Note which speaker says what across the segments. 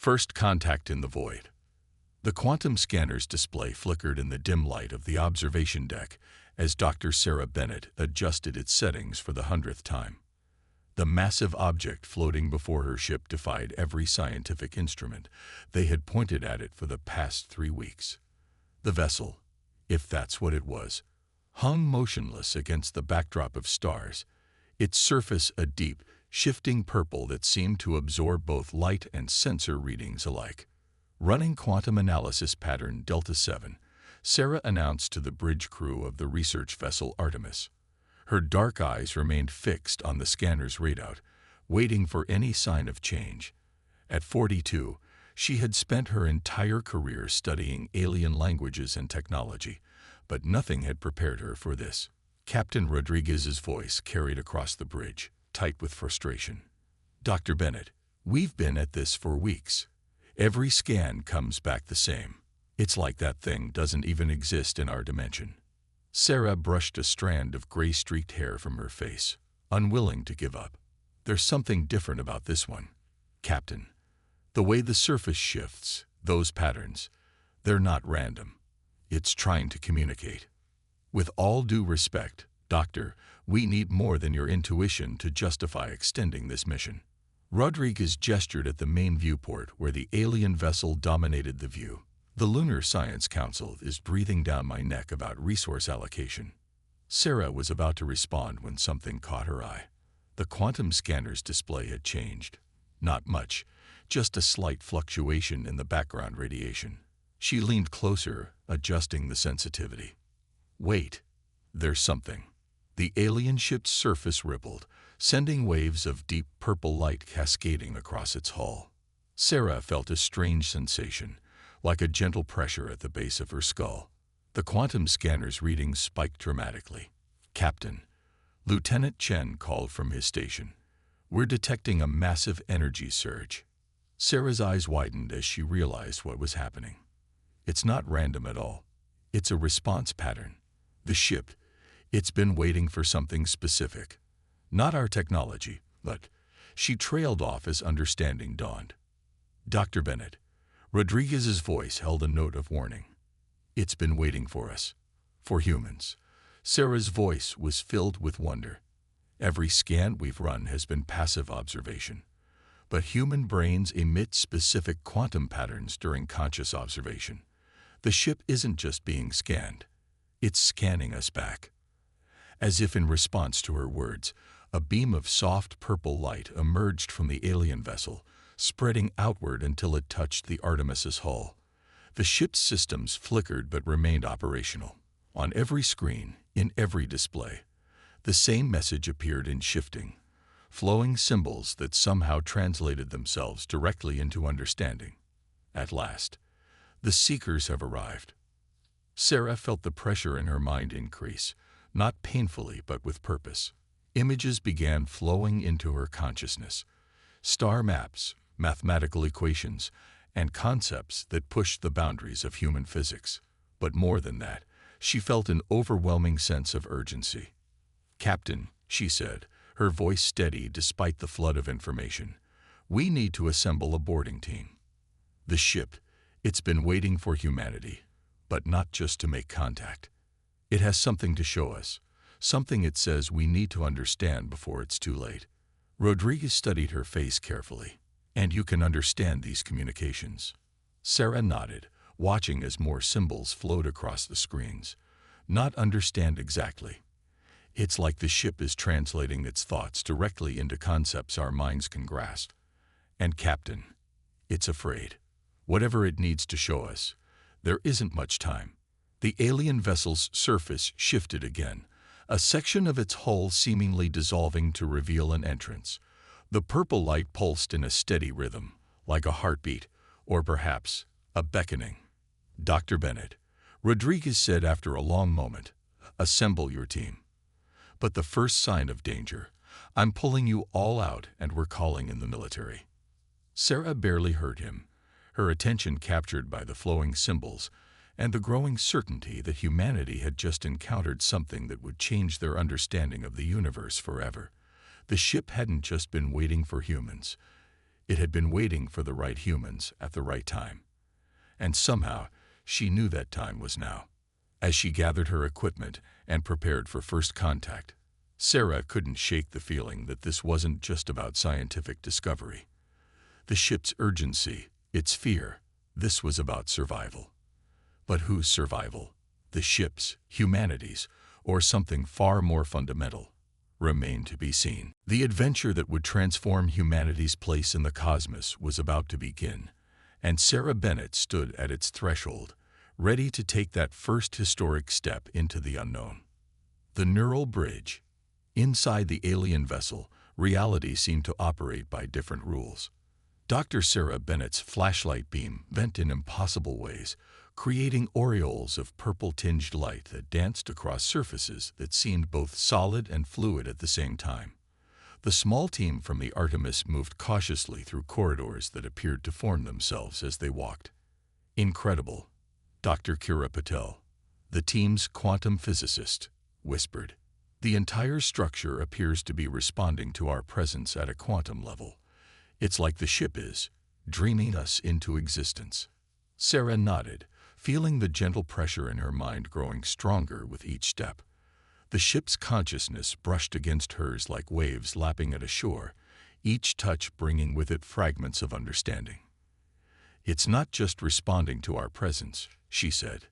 Speaker 1: First contact in the void. The quantum scanner's display flickered in the dim light of the observation deck as Dr. Sarah Bennett adjusted its settings for the 100th time. The massive object floating before her ship defied every scientific instrument they had pointed at it for the past 3 weeks. The vessel, if that's what it was, hung motionless against the backdrop of stars, its surface a deep, shifting purple that seemed to absorb both light and sensor readings alike. Running quantum analysis pattern Delta 7, Sarah announced to the bridge crew of the research vessel Artemis. Her dark eyes remained fixed on the scanner's readout, waiting for any sign of change. At 42, she had spent her entire career studying alien languages and technology, but nothing had prepared her for this. Captain Rodriguez's voice carried across the bridge, tight with frustration. "Dr. Bennett, we've been at this for weeks. Every scan comes back the same. It's like that thing doesn't even exist in our dimension." Sarah brushed a strand of gray-streaked hair from her face, unwilling to give up. "There's something different about this one, Captain. The way the surface shifts, those patterns, they're not random. It's trying to communicate. With all due respect, Doctor, we need more than your intuition to justify extending this mission." Rodriguez gestured at the main viewport where the alien vessel dominated the view. "The Lunar Science Council is breathing down my neck about resource allocation." Sarah was about to respond when something caught her eye. The quantum scanner's display had changed. Not much, just a slight fluctuation in the background radiation. She leaned closer, adjusting the sensitivity. "Wait, there's something." The alien ship's surface rippled, sending waves of deep purple light cascading across its hull. Sarah felt a strange sensation, like a gentle pressure at the base of her skull. The quantum scanner's readings spiked dramatically. "Captain," Lieutenant Chen called from his station, "we're detecting a massive energy surge." Sarah's eyes widened as she realized what was happening. It's not random at all. It's a response pattern. The ship, it's been waiting for something specific. Not our technology, but she trailed off as understanding dawned. "Dr. Bennett," Rodriguez's voice held a note of warning. "It's been waiting for us. For humans." Sarah's voice was filled with wonder. "Every scan we've run has been passive observation. But human brains emit specific quantum patterns during conscious observation. The ship isn't just being scanned. It's scanning us back." As if in response to her words, a beam of soft purple light emerged from the alien vessel, spreading outward until it touched the Artemis's hull. The ship's systems flickered but remained operational. On every screen, in every display, the same message appeared in shifting, flowing symbols that somehow translated themselves directly into understanding. At last, the seekers have arrived. Sarah felt the pressure in her mind increase, not painfully but with purpose. Images began flowing into her consciousness. Star maps, mathematical equations, and concepts that pushed the boundaries of human physics. But more than that, she felt an overwhelming sense of urgency. "Captain," she said, her voice steady despite the flood of information, "we need to assemble a boarding team. The ship, it's been waiting for humanity, but not just to make contact. It has something to show us, something it says we need to understand before it's too late." Rodriguez studied her face carefully. "And you can understand these communications?" Sarah nodded, watching as more symbols flowed across the screens. "Not understand exactly. It's like the ship is translating its thoughts directly into concepts our minds can grasp. And Captain, it's afraid. Whatever it needs to show us, there isn't much time." The alien vessel's surface shifted again, a section of its hull seemingly dissolving to reveal an entrance. The purple light pulsed in a steady rhythm, like a heartbeat, or perhaps a beckoning. "Dr. Bennett," Rodriguez said after a long moment, "assemble your team. But the first sign of danger, I'm pulling you all out and we're calling in the military." Sarah barely heard him, her attention captured by the flowing symbols and the growing certainty that humanity had just encountered something that would change their understanding of the universe forever. The ship hadn't just been waiting for humans. It had been waiting for the right humans at the right time. And somehow, she knew that time was now. As she gathered her equipment and prepared for first contact, Sarah couldn't shake the feeling that this wasn't just about scientific discovery. The ship's urgency, its fear, this was about survival. But whose survival? The ship's, humanity's, or something far more fundamental? Remained to be seen. The adventure that would transform humanity's place in the cosmos was about to begin, and Sarah Bennett stood at its threshold, ready to take that first historic step into the unknown. The neural bridge. Inside the alien vessel, reality seemed to operate by different rules. Dr. Sarah Bennett's flashlight beam bent in impossible ways, creating aureoles of purple-tinged light that danced across surfaces that seemed both solid and fluid at the same time. The small team from the Artemis moved cautiously through corridors that appeared to form themselves as they walked. Incredible, Dr. Kira Patel, the team's quantum physicist, whispered. The entire structure appears to be responding to our presence at a quantum level. It's like the ship is, dreaming us into existence. Sarah nodded, feeling the gentle pressure in her mind growing stronger with each step. The ship's consciousness brushed against hers like waves lapping at a shore, each touch bringing with it fragments of understanding. It's not just responding to our presence, she said.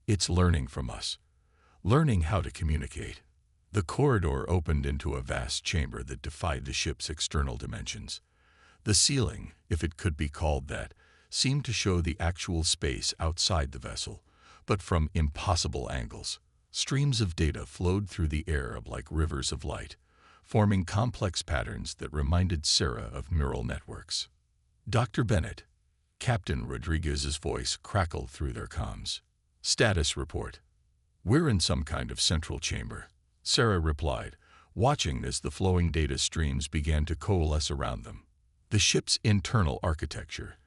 Speaker 1: It's learning from us, learning how to communicate. The corridor opened into a vast chamber that defied the ship's external dimensions. The ceiling, if it could be called that, seemed to show the actual space outside the vessel, but from impossible angles. Streams of data flowed through the air like rivers of light, forming complex patterns that reminded Sarah of neural networks. Dr. Bennett, Captain Rodriguez's voice crackled through their comms. Status report. We're in some kind of central chamber, Sarah replied, watching as the flowing data streams began to coalesce around them. The ship's internal architecture.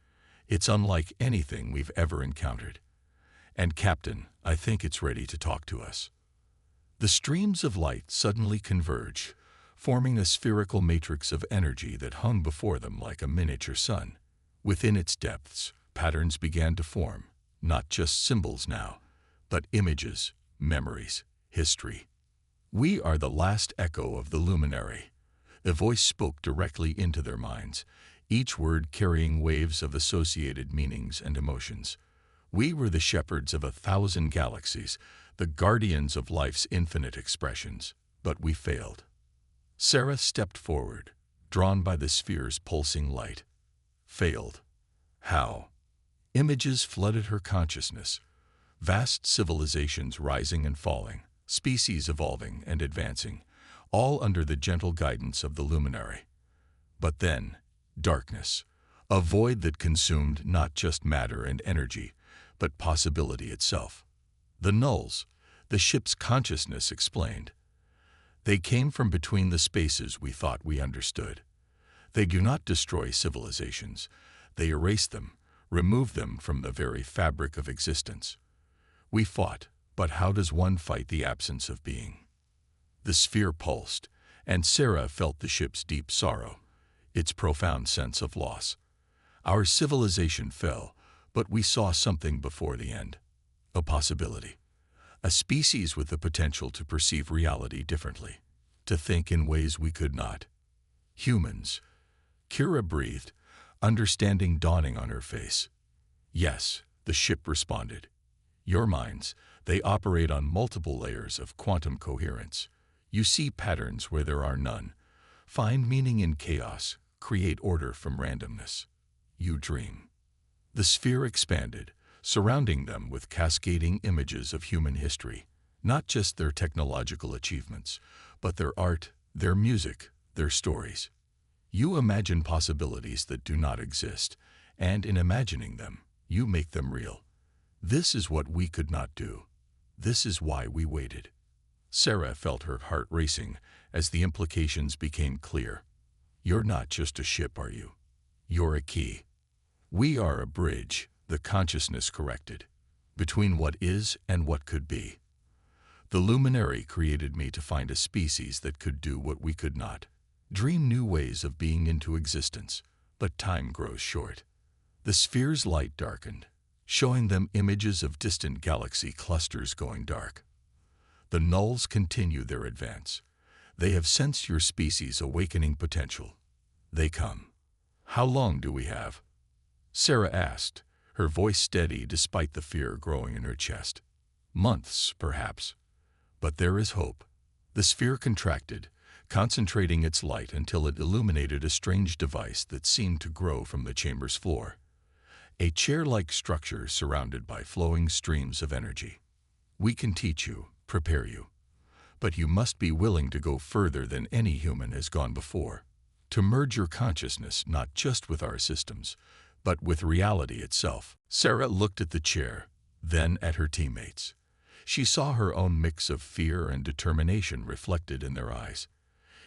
Speaker 1: It's unlike anything we've ever encountered. And Captain, I think it's ready to talk to us. The streams of light suddenly converged, forming a spherical matrix of energy that hung before them like a miniature sun. Within its depths, patterns began to form, not just symbols now, but images, memories, history. We are the last echo of the luminary. A voice spoke directly into their minds, each word carrying waves of associated meanings and emotions. We were the shepherds of 1,000 galaxies, the guardians of life's infinite expressions, but we failed. Sarah stepped forward, drawn by the sphere's pulsing light. Failed. How? Images flooded her consciousness, vast civilizations rising and falling, species evolving and advancing, all under the gentle guidance of the luminary. But then, darkness, a void that consumed not just matter and energy, but possibility itself. The nulls, the ship's consciousness explained. They came from between the spaces we thought we understood. They do not destroy civilizations. They erase them, remove them from the very fabric of existence. We fought, but how does one fight the absence of being? The sphere pulsed, and Sarah felt the ship's deep sorrow, its profound sense of loss. Our civilization fell, but we saw something before the end. A possibility. A species with the potential to perceive reality differently, to think in ways we could not. Humans. Kira breathed, understanding dawning on her face. Yes, the ship responded. Your minds, they operate on multiple layers of quantum coherence. You see patterns where there are none. Find meaning in chaos, create order from randomness. You dream. The sphere expanded, surrounding them with cascading images of human history, not just their technological achievements, but their art, their music, their stories. You imagine possibilities that do not exist, and in imagining them, you make them real. This is what we could not do. This is why we waited. Sarah felt her heart racing as the implications became clear. You're not just a ship, are you? You're a key. We are a bridge, the consciousness corrected, between what is and what could be. The luminary created me to find a species that could do what we could not. Dream new ways of being into existence. But time grows short. The sphere's light darkened, showing them images of distant galaxy clusters going dark. The nulls continue their advance. They have sensed your species' awakening potential. They come. How long do we have? Sarah asked, her voice steady despite the fear growing in her chest. Months, perhaps. But there is hope. The sphere contracted, concentrating its light until it illuminated a strange device that seemed to grow from the chamber's floor. A chair-like structure surrounded by flowing streams of energy. We can teach you, prepare you. But you must be willing to go further than any human has gone before. To merge your consciousness not just with our systems, but with reality itself. Sarah looked at the chair, then at her teammates. She saw her own mix of fear and determination reflected in their eyes.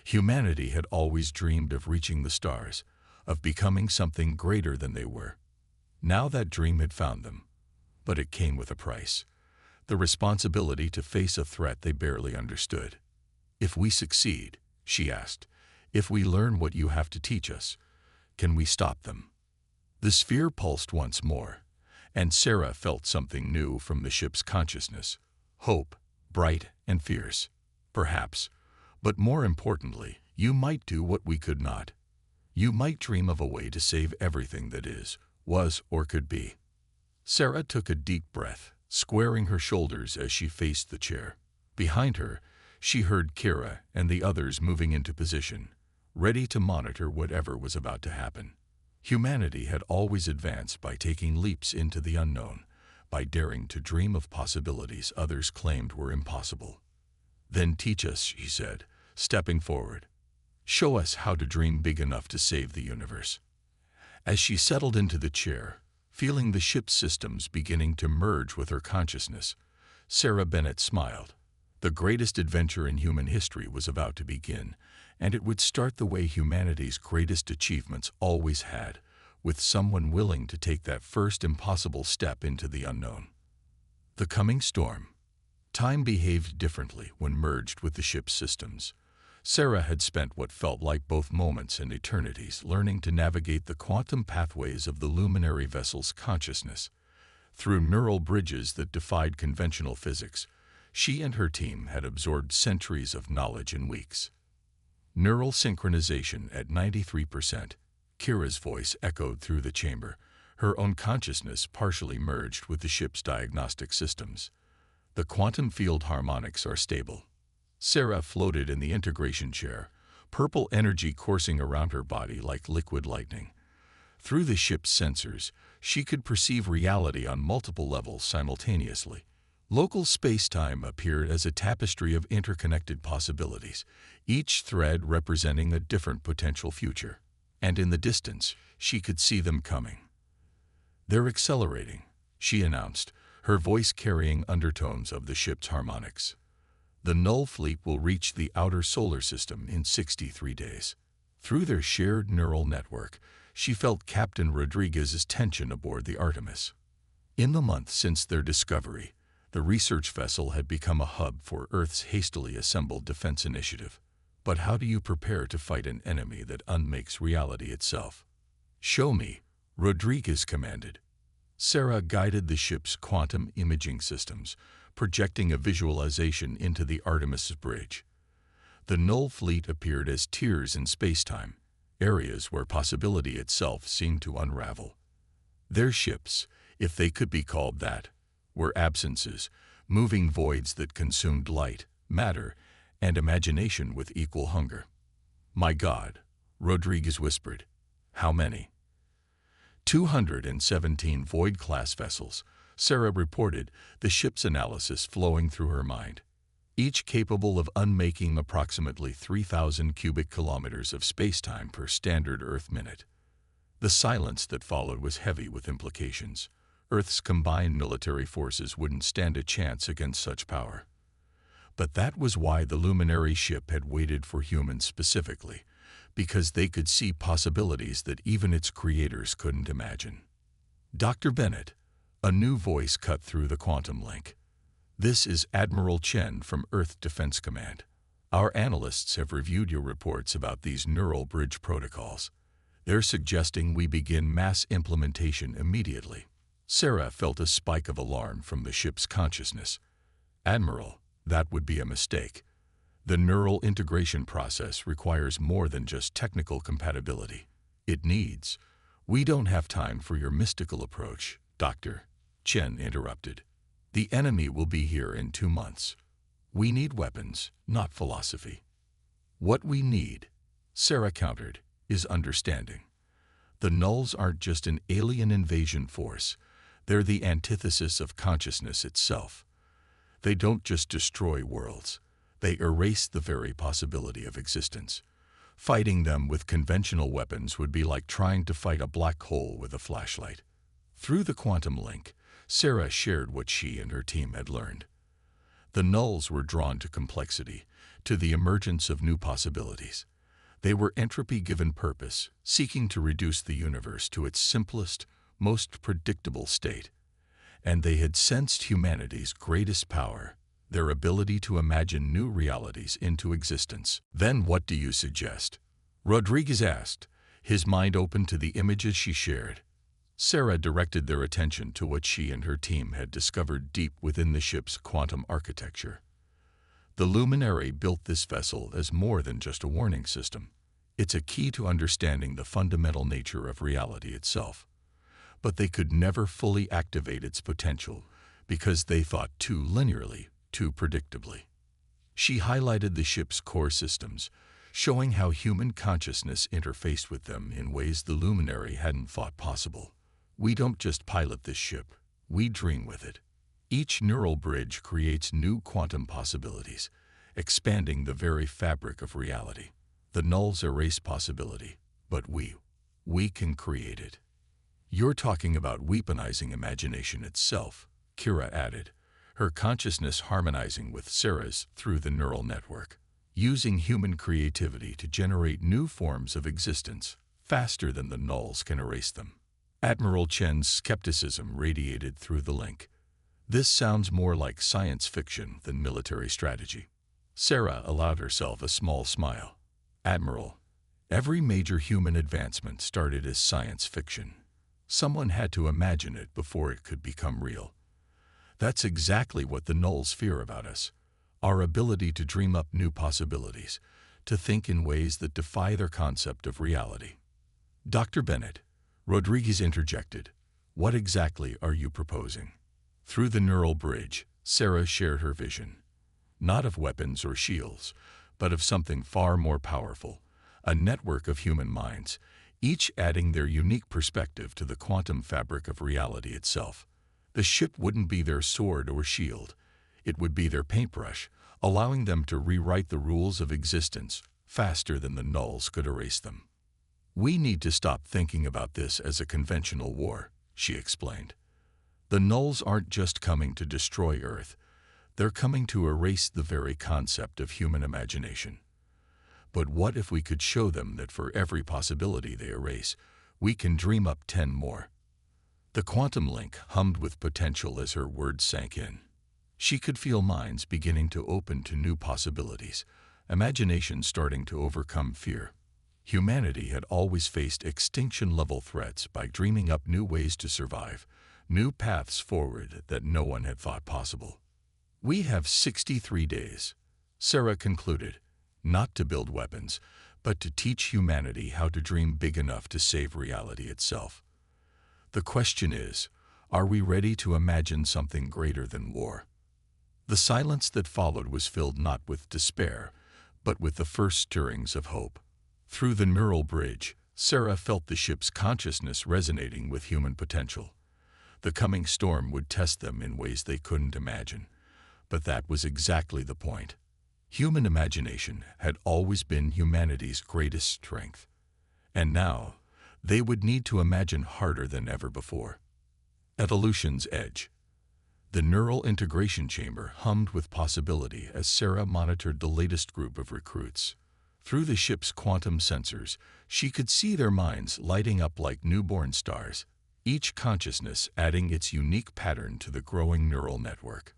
Speaker 1: Humanity had always dreamed of reaching the stars, of becoming something greater than they were. Now that dream had found them. But it came with a price. The responsibility to face a threat they barely understood. If we succeed, she asked, if we learn what you have to teach us, can we stop them? The sphere pulsed once more, and Sarah felt something new from the ship's consciousness. Hope, bright and fierce. Perhaps, but more importantly, you might do what we could not. You might dream of a way to save everything that is, was, or could be. Sarah took a deep breath, squaring her shoulders as she faced the chair. Behind her, she heard Kira and the others moving into position, ready to monitor whatever was about to happen. Humanity had always advanced by taking leaps into the unknown, by daring to dream of possibilities others claimed were impossible. Then teach us, she said, stepping forward. Show us how to dream big enough to save the universe. As she settled into the chair, feeling the ship's systems beginning to merge with her consciousness, Sarah Bennett smiled. The greatest adventure in human history was about to begin, and it would start the way humanity's greatest achievements always had, with someone willing to take that first impossible step into the unknown. The coming storm. Time behaved differently when merged with the ship's systems. Sarah had spent what felt like both moments and eternities learning to navigate the quantum pathways of the luminary vessel's consciousness. Through neural bridges that defied conventional physics, she and her team had absorbed centuries of knowledge in weeks. Neural synchronization at 93%. Kira's voice echoed through the chamber, her own consciousness partially merged with the ship's diagnostic systems. The quantum field harmonics are stable. Sarah floated in the integration chair, purple energy coursing around her body like liquid lightning. Through the ship's sensors, she could perceive reality on multiple levels simultaneously. Local space-time appeared as a tapestry of interconnected possibilities, each thread representing a different potential future. And in the distance, she could see them coming. They're accelerating, she announced, her voice carrying undertones of the ship's harmonics. The Null fleet will reach the outer solar system in 63 days. Through their shared neural network, she felt Captain Rodriguez's tension aboard the Artemis. In the month since their discovery, the research vessel had become a hub for Earth's hastily assembled defense initiative. But how do you prepare to fight an enemy that unmakes reality itself? Show me, Rodriguez commanded. Sarah guided the ship's quantum imaging systems, projecting a visualization into the Artemis's bridge. The Null fleet appeared as tiers in spacetime, areas where possibility itself seemed to unravel. Their ships, if they could be called that, were absences, moving voids that consumed light, matter, and imagination with equal hunger. My God, Rodriguez whispered. How many? 217 Void-class vessels, Sarah reported, the ship's analysis flowing through her mind. Each capable of unmaking approximately 3,000 cubic kilometers of spacetime per standard Earth minute. The silence that followed was heavy with implications. Earth's combined military forces wouldn't stand a chance against such power. But that was why the luminary ship had waited for humans specifically, because they could see possibilities that even its creators couldn't imagine. Dr. Bennett, a new voice cut through the quantum link. This is Admiral Chen from Earth Defense Command. Our analysts have reviewed your reports about these neural bridge protocols. They're suggesting we begin mass implementation immediately. Sarah felt a spike of alarm from the ship's consciousness. Admiral, that would be a mistake. The neural integration process requires more than just technical compatibility. It needs. We don't have time for your mystical approach, Doctor, Chen interrupted. The enemy will be here in 2 months. We need weapons, not philosophy. What we need, Sarah countered, is understanding. The nulls aren't just an alien invasion force. They're the antithesis of consciousness itself. They don't just destroy worlds. They erase the very possibility of existence. Fighting them with conventional weapons would be like trying to fight a black hole with a flashlight. Through the quantum link, Sarah shared what she and her team had learned. The nulls were drawn to complexity, to the emergence of new possibilities. They were entropy given purpose, seeking to reduce the universe to its simplest, most predictable state. And they had sensed humanity's greatest power, their ability to imagine new realities into existence. Then what do you suggest? Rodriguez asked, his mind open to the images she shared. Sarah directed their attention to what she and her team had discovered deep within the ship's quantum architecture. The luminary built this vessel as more than just a warning system. It's a key to understanding the fundamental nature of reality itself. But they could never fully activate its potential because they thought too linearly, too predictably. She highlighted the ship's core systems, showing how human consciousness interfaced with them in ways the luminary hadn't thought possible. We don't just pilot this ship, we dream with it. Each neural bridge creates new quantum possibilities, expanding the very fabric of reality. The nulls erase possibility, but we can create it. You're talking about weaponizing imagination itself, Kira added, her consciousness harmonizing with Sarah's through the neural network, using human creativity to generate new forms of existence faster than the nulls can erase them. Admiral Chen's skepticism radiated through the link. This sounds more like science fiction than military strategy. Sarah allowed herself a small smile. Admiral, every major human advancement started as science fiction. Someone had to imagine it before it could become real. That's exactly what the nulls fear about us, our ability to dream up new possibilities, to think in ways that defy their concept of reality. Dr. Bennett, Rodriguez interjected, what exactly are you proposing? Through the neural bridge, Sarah shared her vision. Not of weapons or shields, but of something far more powerful, a network of human minds, each adding their unique perspective to the quantum fabric of reality itself. The ship wouldn't be their sword or shield. It would be their paintbrush, allowing them to rewrite the rules of existence faster than the nulls could erase them. We need to stop thinking about this as a conventional war, she explained. The nulls aren't just coming to destroy Earth. They're coming to erase the very concept of human imagination. But what if we could show them that for every possibility they erase, we can dream up 10 more? The quantum link hummed with potential as her words sank in. She could feel minds beginning to open to new possibilities, imagination starting to overcome fear. Humanity had always faced extinction-level threats by dreaming up new ways to survive, new paths forward that no one had thought possible. We have 63 days, Sarah concluded, not to build weapons, but to teach humanity how to dream big enough to save reality itself. The question is, are we ready to imagine something greater than war? The silence that followed was filled not with despair, but with the first stirrings of hope. Through the neural bridge, Sarah felt the ship's consciousness resonating with human potential. The coming storm would test them in ways they couldn't imagine. But that was exactly the point. Human imagination had always been humanity's greatest strength. And now, they would need to imagine harder than ever before. Evolution's edge. The neural integration chamber hummed with possibility as Sarah monitored the latest group of recruits. Through the ship's quantum sensors, she could see their minds lighting up like newborn stars, each consciousness adding its unique pattern to the growing neural network.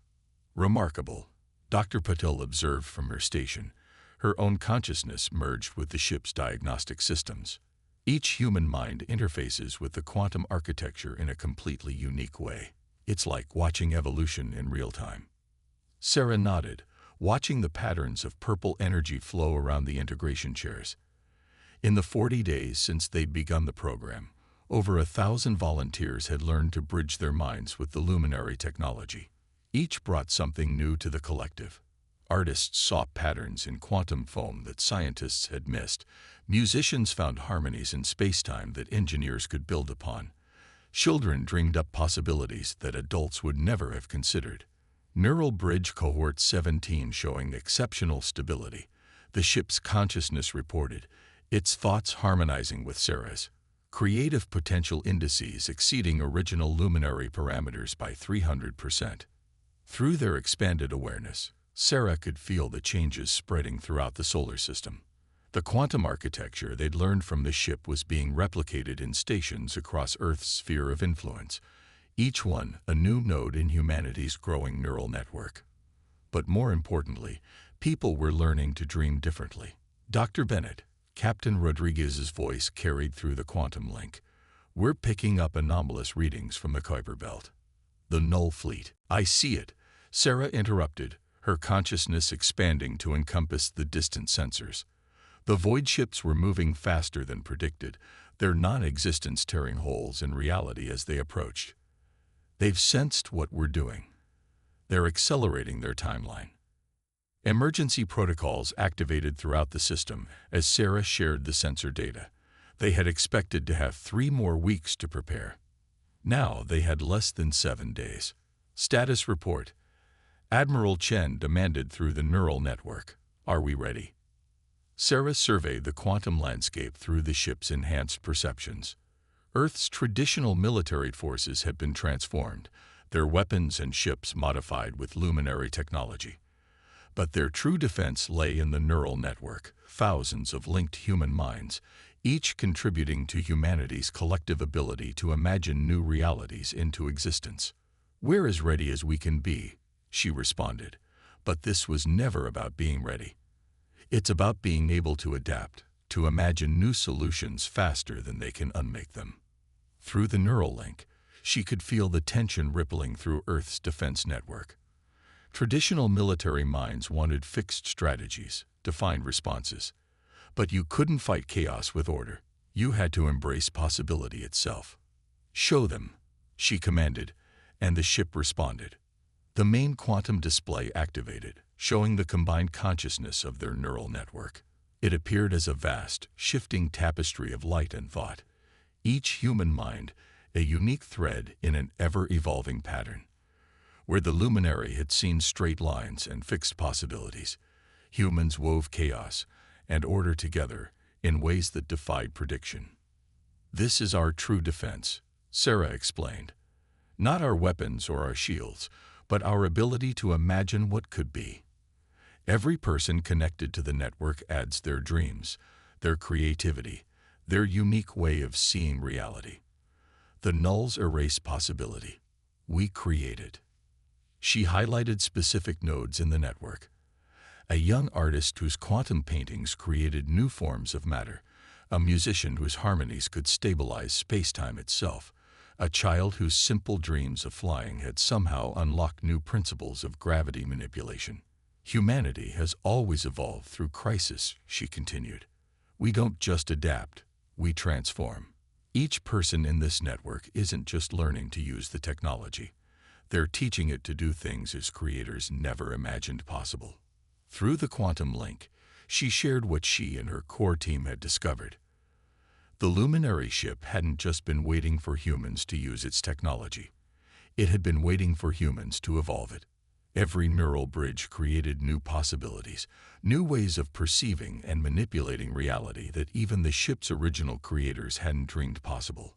Speaker 1: Remarkable, Dr. Patel observed from her station. Her own consciousness merged with the ship's diagnostic systems. Each human mind interfaces with the quantum architecture in a completely unique way. It's like watching evolution in real time. Sarah nodded, watching the patterns of purple energy flow around the integration chairs. In the 40 days since they'd begun the program, over 1,000 volunteers had learned to bridge their minds with the luminary technology. Each brought something new to the collective. Artists saw patterns in quantum foam that scientists had missed. Musicians found harmonies in space-time that engineers could build upon. Children dreamed up possibilities that adults would never have considered. Neural Bridge Cohort 17 showing exceptional stability. The ship's consciousness reported, its thoughts harmonizing with Sarah's. Creative potential indices exceeding original luminary parameters by 300%. Through their expanded awareness, Sarah could feel the changes spreading throughout the solar system. The quantum architecture they'd learned from the ship was being replicated in stations across Earth's sphere of influence, each one a new node in humanity's growing neural network. But more importantly, people were learning to dream differently. Dr. Bennett, Captain Rodriguez's voice carried through the quantum link. We're picking up anomalous readings from the Kuiper Belt. The Null Fleet. I see it, Sarah interrupted, her consciousness expanding to encompass the distant sensors. The void ships were moving faster than predicted, their non-existence tearing holes in reality as they approached. They've sensed what we're doing. They're accelerating their timeline. Emergency protocols activated throughout the system as Sarah shared the sensor data. They had expected to have 3 more weeks to prepare. Now they had less than 7 days. Status report. Admiral Chen demanded through the neural network. Are we ready? Sarah surveyed the quantum landscape through the ship's enhanced perceptions. Earth's traditional military forces had been transformed, their weapons and ships modified with luminary technology. But their true defense lay in the neural network, thousands of linked human minds, each contributing to humanity's collective ability to imagine new realities into existence. We're as ready as we can be, she responded, but this was never about being ready. It's about being able to adapt, to imagine new solutions faster than they can unmake them. Through the neural link, she could feel the tension rippling through Earth's defense network. Traditional military minds wanted fixed strategies, defined responses. But you couldn't fight chaos with order. You had to embrace possibility itself. Show them, she commanded, and the ship responded. The main quantum display activated, showing the combined consciousness of their neural network. It appeared as a vast, shifting tapestry of light and thought. Each human mind, a unique thread in an ever-evolving pattern. Where the luminary had seen straight lines and fixed possibilities, humans wove chaos and order together in ways that defied prediction. This is our true defense, Sarah explained. Not our weapons or our shields, but our ability to imagine what could be. Every person connected to the network adds their dreams, their creativity, their unique way of seeing reality. The nulls erase possibility. We create it. She highlighted specific nodes in the network. A young artist whose quantum paintings created new forms of matter, a musician whose harmonies could stabilize space-time itself, a child whose simple dreams of flying had somehow unlocked new principles of gravity manipulation. Humanity has always evolved through crisis, she continued. We don't just adapt, we transform. Each person in this network isn't just learning to use the technology. They're teaching it to do things its creators never imagined possible. Through the quantum link, she shared what she and her core team had discovered. The luminary ship hadn't just been waiting for humans to use its technology. It had been waiting for humans to evolve it. Every neural bridge created new possibilities, new ways of perceiving and manipulating reality that even the ship's original creators hadn't dreamed possible.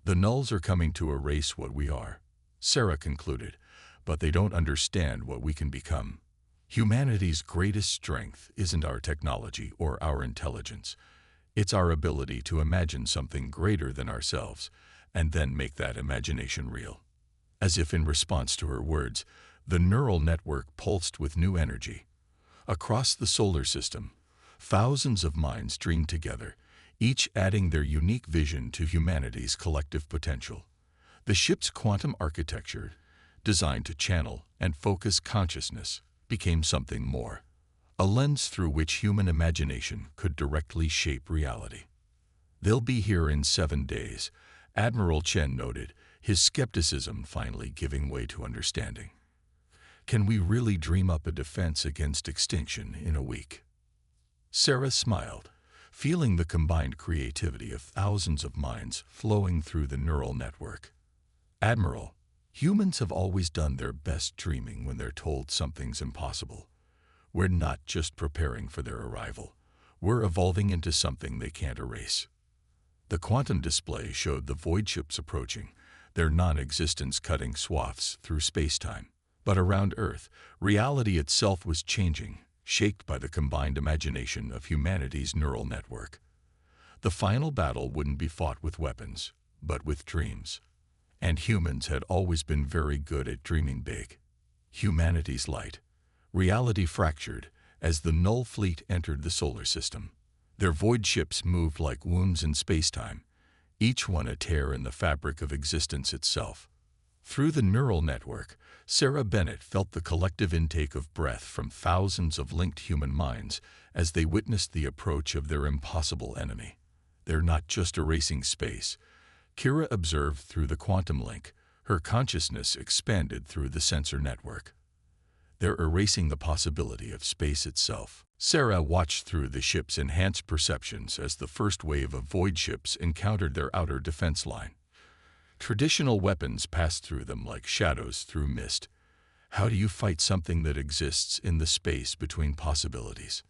Speaker 1: The nulls are coming to erase what we are, Sarah concluded, but they don't understand what we can become. Humanity's greatest strength isn't our technology or our intelligence. It's our ability to imagine something greater than ourselves and then make that imagination real. As if in response to her words, the neural network pulsed with new energy. Across the solar system, thousands of minds dreamed together, each adding their unique vision to humanity's collective potential. The ship's quantum architecture, designed to channel and focus consciousness, became something more, a lens through which human imagination could directly shape reality. "They'll be here in 7 days," Admiral Chen noted, his skepticism finally giving way to understanding. "Can we really dream up a defense against extinction in a week?" Sarah smiled, feeling the combined creativity of thousands of minds flowing through the neural network. "Admiral, humans have always done their best dreaming when they're told something's impossible. We're not just preparing for their arrival. We're evolving into something they can't erase." The quantum display showed the void ships approaching, their non-existence cutting swaths through space-time. But around Earth, reality itself was changing, shaped by the combined imagination of humanity's neural network. The final battle wouldn't be fought with weapons, but with dreams. And humans had always been very good at dreaming big. Humanity's light. Reality fractured as the Null Fleet entered the solar system. Their void ships moved like wounds in space-time, each one a tear in the fabric of existence itself. Through the neural network, Sarah Bennett felt the collective intake of breath from thousands of linked human minds as they witnessed the approach of their impossible enemy. "They're not just erasing space," Kira observed through the quantum link, her consciousness expanded through the sensor network. "They're erasing the possibility of space itself." Sarah watched through the ship's enhanced perceptions as the first wave of void ships encountered their outer defense line. Traditional weapons passed through them like shadows through mist. How do you fight something that exists in the space between possibilities?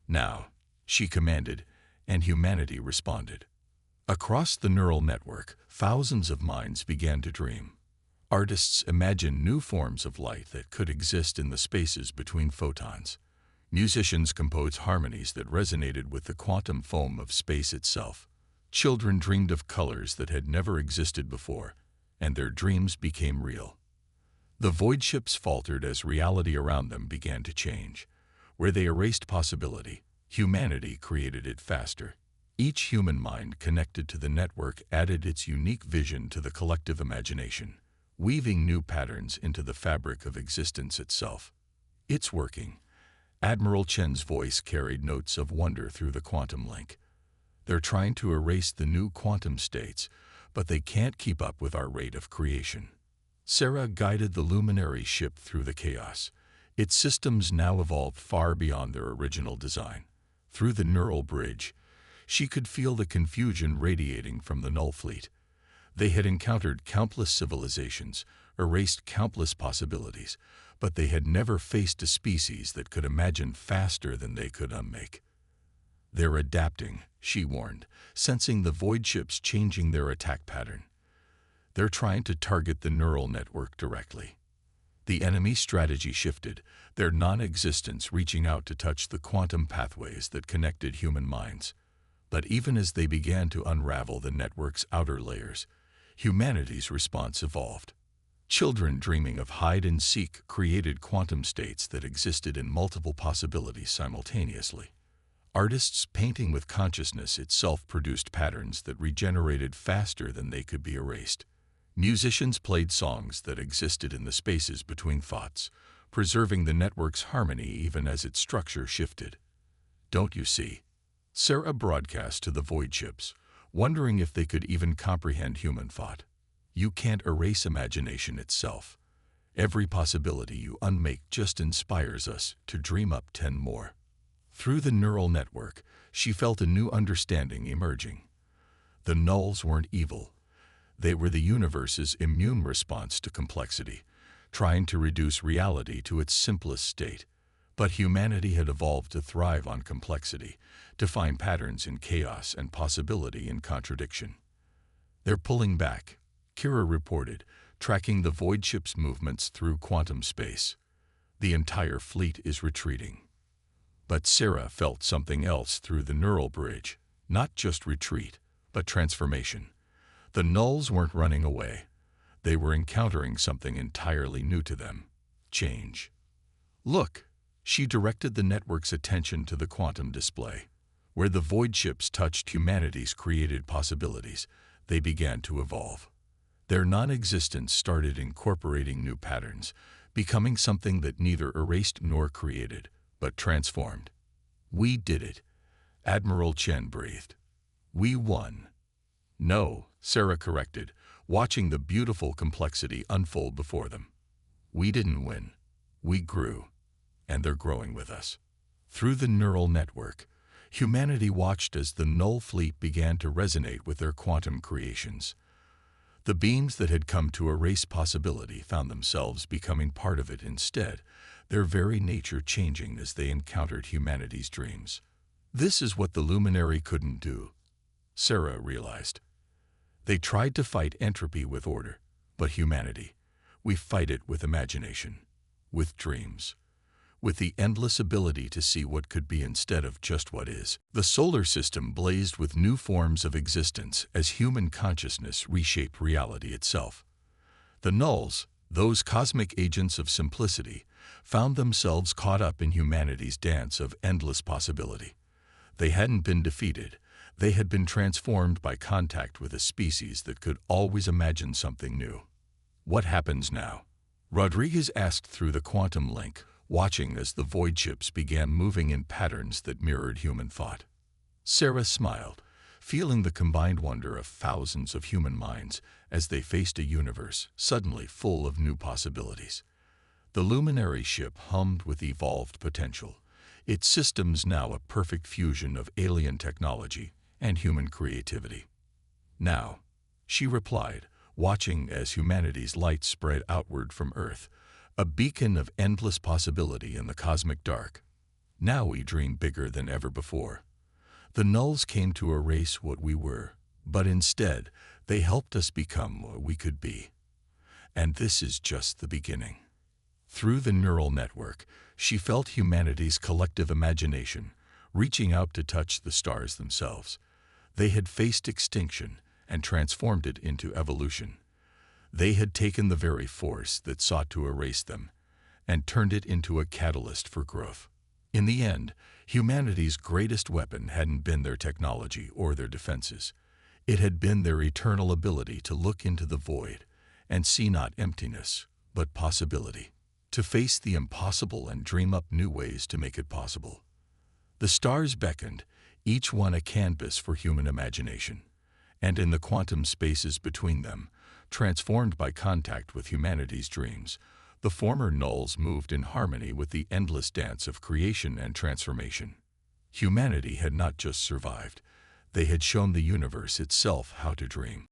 Speaker 1: "Now," she commanded, and humanity responded. Across the neural network, thousands of minds began to dream. Artists imagined new forms of light that could exist in the spaces between photons. Musicians composed harmonies that resonated with the quantum foam of space itself. Children dreamed of colors that had never existed before, and their dreams became real. The void ships faltered as reality around them began to change. Where they erased possibility, humanity created it faster. Each human mind connected to the network added its unique vision to the collective imagination, weaving new patterns into the fabric of existence itself. "It's working." Admiral Chen's voice carried notes of wonder through the quantum link. "They're trying to erase the new quantum states, but they can't keep up with our rate of creation." Sarah guided the luminary ship through the chaos. Its systems now evolved far beyond their original design. Through the neural bridge, she could feel the confusion radiating from the Null Fleet. They had encountered countless civilizations, erased countless possibilities, but they had never faced a species that could imagine faster than they could unmake. "They're adapting," she warned, sensing the void ships changing their attack pattern. "They're trying to target the neural network directly." The enemy's strategy shifted, their non-existence reaching out to touch the quantum pathways that connected human minds. But even as they began to unravel the network's outer layers, humanity's response evolved. Children dreaming of hide-and-seek created quantum states that existed in multiple possibilities simultaneously. Artists painting with consciousness itself produced patterns that regenerated faster than they could be erased. Musicians played songs that existed in the spaces between thoughts, preserving the network's harmony even as its structure shifted. "Don't you see?" Sarah broadcast to the void ships, wondering if they could even comprehend human thought. "You can't erase imagination itself. Every possibility you unmake just inspires us to dream up 10 more." Through the neural network, she felt a new understanding emerging. The nulls weren't evil. They were the universe's immune response to complexity, trying to reduce reality to its simplest state. But humanity had evolved to thrive on complexity, to find patterns in chaos and possibility in contradiction. "They're pulling back," Kira reported, tracking the void ship's movements through quantum space. "The entire fleet is retreating." But Sarah felt something else through the neural bridge, not just retreat, but transformation. The nulls weren't running away. They were encountering something entirely new to them: change. "Look," she directed the network's attention to the quantum display. Where the void ships touched humanity's created possibilities, they began to evolve. Their non-existence started incorporating new patterns, becoming something that neither erased nor created, but transformed. "We did it," Admiral Chen breathed. "We won." "No," Sarah corrected, watching the beautiful complexity unfold before them. "We didn't win. We grew. And they're growing with us." Through the neural network, humanity watched as the Null Fleet began to resonate with their quantum creations. The beams that had come to erase possibility found themselves becoming part of it instead, their very nature changing as they encountered humanity's dreams. This is what the Luminary couldn't do, Sarah realized. They tried to fight entropy with order, but humanity, we fight it with imagination, with dreams, with the endless ability to see what could be instead of just what is. The solar system blazed with new forms of existence as human consciousness reshaped reality itself. The nulls, those cosmic agents of simplicity, found themselves caught up in humanity's dance of endless possibility. They hadn't been defeated. They had been transformed by contact with a species that could always imagine something new. "What happens now?" Rodriguez asked through the quantum link, watching as the void ships began moving in patterns that mirrored human thought. Sarah smiled, feeling the combined wonder of thousands of human minds as they faced a universe suddenly full of new possibilities. The Luminary ship hummed with evolved potential, its systems now a perfect fusion of alien technology and human creativity. "Now," she replied, watching as humanity's light spread outward from Earth, a beacon of endless possibility in the cosmic dark. "Now we dream bigger than ever before. The nulls came to erase what we were, but instead they helped us become what we could be. And this is just the beginning." Through the neural network, she felt humanity's collective imagination, reaching out to touch the stars themselves. They had faced extinction and transformed it into evolution. They had taken the very force that sought to erase them and turned it into a catalyst for growth. In the end, humanity's greatest weapon hadn't been their technology or their defenses. It had been their eternal ability to look into the void and see not emptiness, but possibility, to face the impossible and dream up new ways to make it possible. The stars beckoned, each one a canvas for human imagination, and in the quantum spaces between them, transformed by contact with humanity's dreams, the former nulls moved in harmony with the endless dance of creation and transformation. Humanity had not just survived, they had shown the universe itself how to dream.